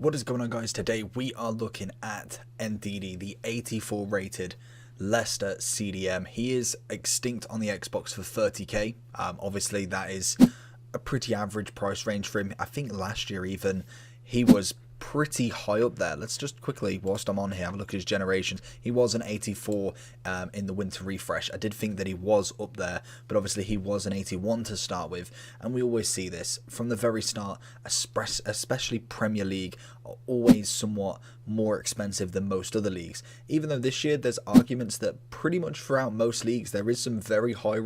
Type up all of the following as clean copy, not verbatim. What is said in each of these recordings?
What is going on, guys? Today we are looking at Ndidi, the 84 rated Leicester CDM. He is extinct on the Xbox for 30k. Obviously that is a pretty average price range for him. I think last year even he was pretty high up there. Let's just quickly, whilst I'm on here, have a look at his generations. He was an 84 in the winter refresh. I did think that he was up there, but obviously he was an 81 to start with, and we always see this from the very start, especially Premier League are always somewhat more expensive than most other leagues. Even though this year there's arguments that pretty much throughout most leagues there is some very high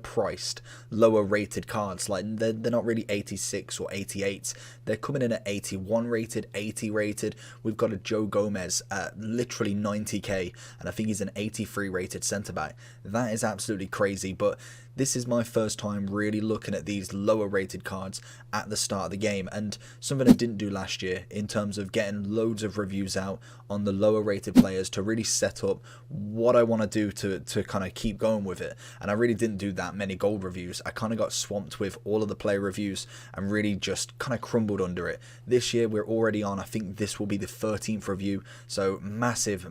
priced lower rated cards. Like they're not really 86 or 88s, they're coming in at 81 rated, 80 rated. We've got a Joe Gomez at literally 90k, and I think he's an 83 rated centre back. That is absolutely crazy, but this is my first time really looking at these lower rated cards at the start of the game, and something I didn't do last year in terms of getting loads of reviews out on the lower rated players to really set up what I want to do to kind of keep going with it. And I really didn't do that many gold reviews. I kind of got swamped with all of the player reviews and really just kind of crumbled under it. This year we're already on, I think this will be the 13th review, so massive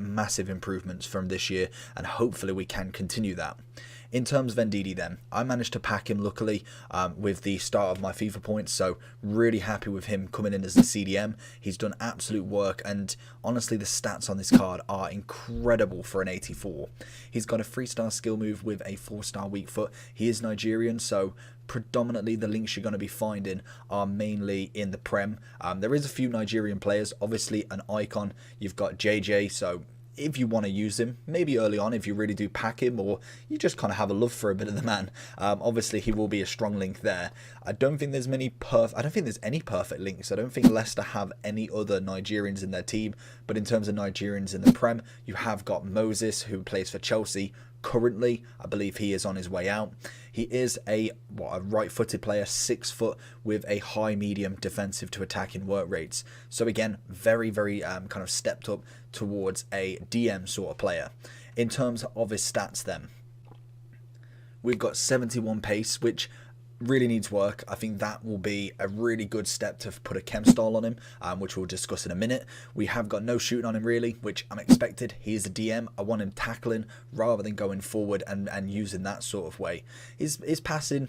improvements from this year, and hopefully we can continue that. In terms of Ndidi then, I managed to pack him luckily with the start of my FIFA points, so really happy with him coming in as the CDM. He's done absolute work, and honestly the stats on this card are incredible for an 84. He's got a 3-star skill move with a 4-star weak foot. He is Nigerian, so predominantly the links you're going to be finding are mainly in the Prem. There is a few Nigerian players, obviously an icon. You've got JJ, so if you want to use him, maybe early on if you really do pack him, or you just kind of have a love for a bit of the man, obviously he will be a strong link there. I don't think there's any perfect links. I don't think Leicester have any other Nigerians in their team, but in terms of Nigerians in the Prem, you have got Moses, who plays for Chelsea currently. I believe he is on his way out. He is a right-footed player, 6 foot, with a high medium defensive to attacking work rates. So again, very kind of stepped up towards a DM sort of player. In terms of his stats then, we've got 71 pace, which really needs work. I think that will be a really good step to put a chem style on him, which we'll discuss in a minute. We have got no shooting on him really, which I'm expected. He is a DM. I want him tackling rather than going forward and using that sort of way. His passing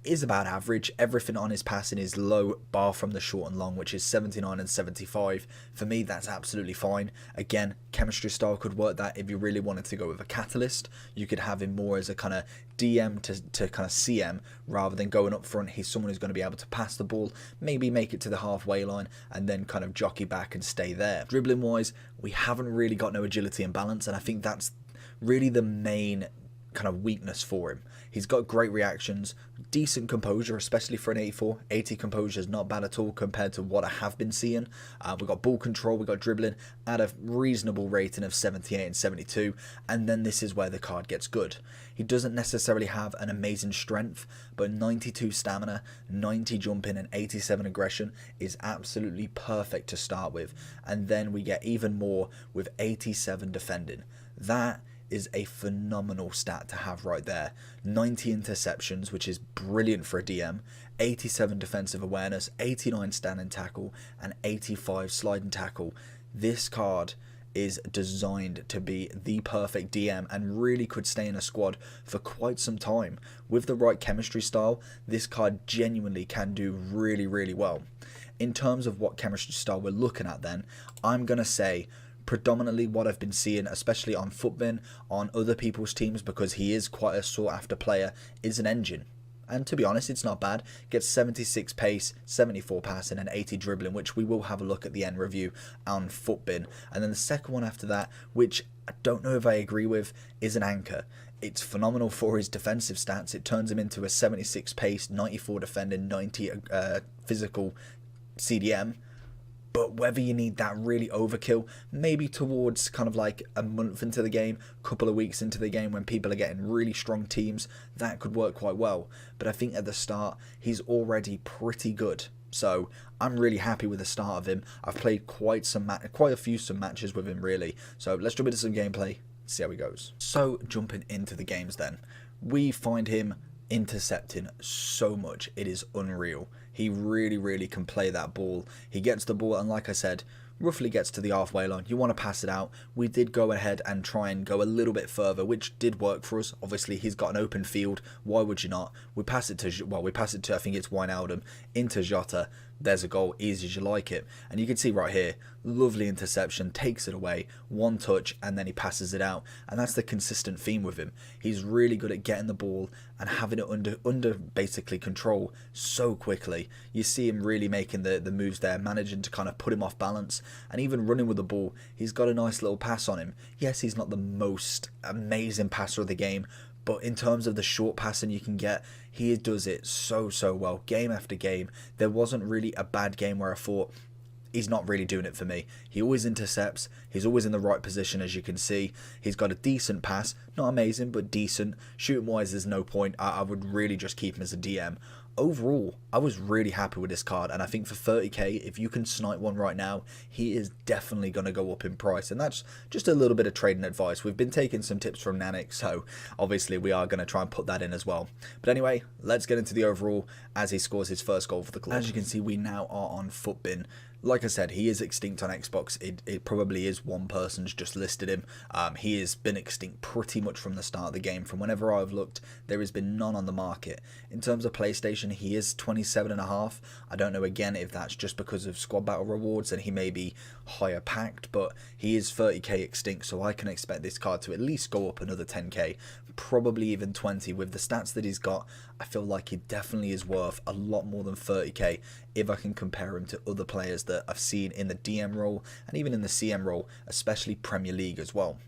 is about average. Everything on his passing is low, bar from the short and long, which is 79 and 75. For me, that's absolutely fine. Again, chemistry style could work that if you really wanted to go with a catalyst. You could have him more as a kind of DM to kind of CM rather than going up front. He's someone who's going to be able to pass the ball, maybe make it to the halfway line, and then kind of jockey back and stay there. Dribbling wise, we haven't really got no agility and balance, and I think that's really the main kind of weakness for him. He's got great reactions, decent composure, especially for an 84. 80 composure is not bad at all compared to what I have been seeing. We've got ball control, we've got dribbling at a reasonable rating of 78 and 72, and then this is where the card gets good. He doesn't necessarily have an amazing strength, but 92 stamina, 90 jumping, and 87 aggression is absolutely perfect to start with, and then we get even more with 87 defending. That is a phenomenal stat to have right there. 90 interceptions, which is brilliant for a DM, 87 defensive awareness, 89 standing tackle, and 85 sliding tackle. This card is designed to be the perfect DM and really could stay in a squad for quite some time. With the right chemistry style, this card genuinely can do really well. In terms of what chemistry style we're looking at then, I'm going to say predominantly what I've been seeing, especially on Footbin, on other people's teams, because he is quite a sought after player, is an engine. And to be honest, it's not bad. Gets 76 pace, 74 passing, and 80 dribbling, which we will have a look at the end review on Footbin. And then the second one after that, which I don't know if I agree with, is an anchor. It's phenomenal for his defensive stats. It turns him into a 76 pace, 94 defending, 90 physical CDM. But whether you need that really overkill, maybe towards kind of like a month into the game, couple of weeks into the game when people are getting really strong teams, that could work quite well. But I think at the start, he's already pretty good. So I'm really happy with the start of him. I've played quite a few matches with him really. So let's jump into some gameplay, see how he goes. So jumping into the games then, we find him intercepting so much. It is unreal. He really can play that ball. He gets the ball, and like I said, roughly gets to the halfway line. You want to pass it out. We did go ahead and try and go a little bit further, which did work for us. Obviously, he's got an open field. Why would you not? We pass it to, well, we pass it to, I think it's Wijnaldum, into Jota. There's a goal, easy as you like it. And you can see right here, lovely interception, takes it away, one touch, and then he passes it out. And that's the consistent theme with him. He's really good at getting the ball and having it under basically control so quickly. You see him really making the moves there, managing to kind of put him off balance, and even running with the ball. He's got a nice little pass on him. Yes, he's not the most amazing passer of the game, but in terms of the short passing you can get, he does it so well, game after game. There wasn't really a bad game where I thought, he's not really doing it for me. He always intercepts. He's always in the right position, as you can see. He's got a decent pass. Not amazing, but decent. Shooting-wise, there's no point. I would really just keep him as a DM. Overall, I was really happy with this card, and I think for 30k, if you can snipe one right now, he is definitely going to go up in price. And that's just a little bit of trading advice. We've been taking some tips from Nannik, so obviously we are going to try and put that in as well. But anyway, let's get into the overall as he scores his first goal for the club. As you can see, we now are on Footbin. Like I said, he is extinct on Xbox. It probably is one person's just listed him. He has been extinct pretty much from the start of the game. From whenever I've looked, there has been none on the market. In terms of PlayStation, he is 27.5. I don't know again if that's just because of squad battle rewards and he may be higher packed, but he is 30k extinct, so I can expect this card to at least go up another 10k, probably even 20. With the stats that he's got, I feel like he definitely is worth a lot more than 30k if I can compare him to other players that I've seen in the DM role and even in the CM role, especially Premier League as well.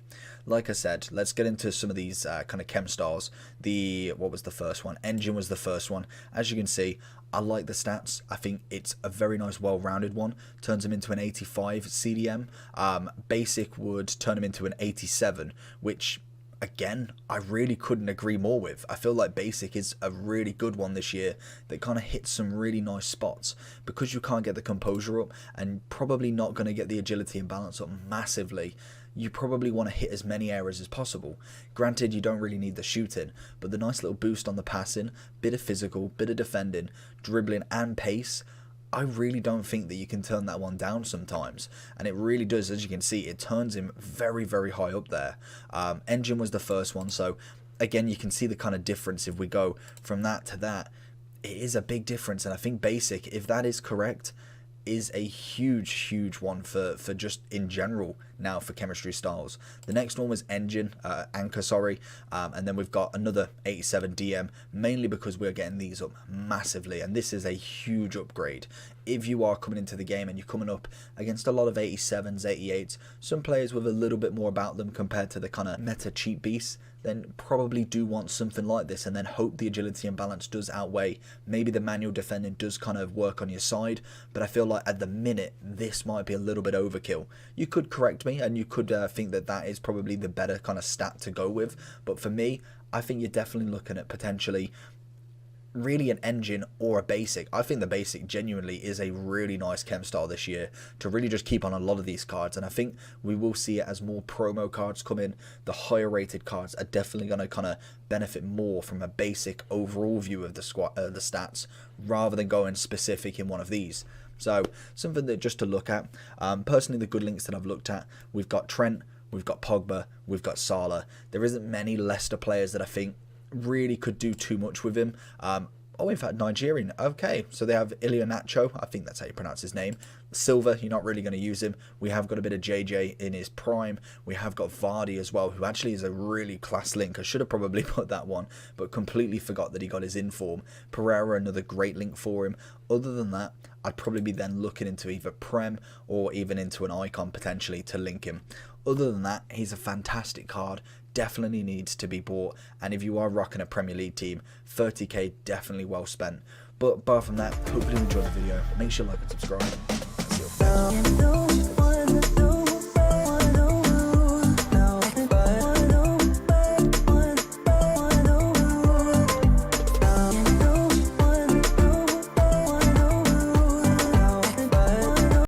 Like I said, let's get into some of these kind of chem stars. What was the first one? Engine was the first one. As you can see, I like the stats. I think it's a very nice, well-rounded one. Turns him into an 85 CDM. Basic would turn him into an 87, which, again, I really couldn't agree more with. I feel like Basic is a really good one this year that kind of hits some really nice spots. Because you can't get the composure up and probably not going to get the agility and balance up massively, you probably want to hit as many areas as possible. Granted, you don't really need the shooting, but the nice little boost on the passing, bit of physical, bit of defending, dribbling and pace, I really don't think that you can turn that one down sometimes. And it really does, as you can see, it turns him very high up there. Engine was the first one, so again, you can see the kind of difference if we go from that to that. It is a big difference, and I think Basic, if that is correct, is a huge one for just in general now for chemistry styles. The next one was Anchor, sorry, and then we've got another 87 DM, mainly because we're getting these up massively, and this is a huge upgrade. If you are coming into the game and you're coming up against a lot of 87s, 88s, some players with a little bit more about them compared to the kind of meta cheap beasts, then probably do want something like this, and then hope the agility and balance does outweigh. Maybe the manual defending does kind of work on your side, but I feel like at the minute this might be a little bit overkill. You could correct me and you could think that that is probably the better kind of stat to go with, but for me, I think you're definitely looking at potentially really an Engine or a Basic. I think the Basic genuinely is a really nice chem style this year to really just keep on a lot of these cards, and I think we will see it as more promo cards come in. The higher rated cards are definitely going to kind of benefit more from a basic overall view of the stats rather than going specific in one of these. So something that just to look at. Personally, the good links that I've looked at, we've got Trent, we've got Pogba, we've got Salah. There isn't many Leicester players that I think really could do too much with him. In fact, Nigerian. Okay, so they have Nacho. I think that's how you pronounce his name. Silva, you're not really going to use him. We have got a bit of JJ in his prime. We have got Vardy as well, who actually is a really class link. I should have probably put that one, but completely forgot that he got his inform. Pereira, another great link for him. Other than that, I'd probably be then looking into either Prem or even into an Icon potentially to link him. Other than that, he's a fantastic card. Definitely needs to be bought, and if you are rocking a Premier League team, 30k definitely well spent. But apart from that, hopefully you enjoyed the video. Make sure you like and subscribe. See you.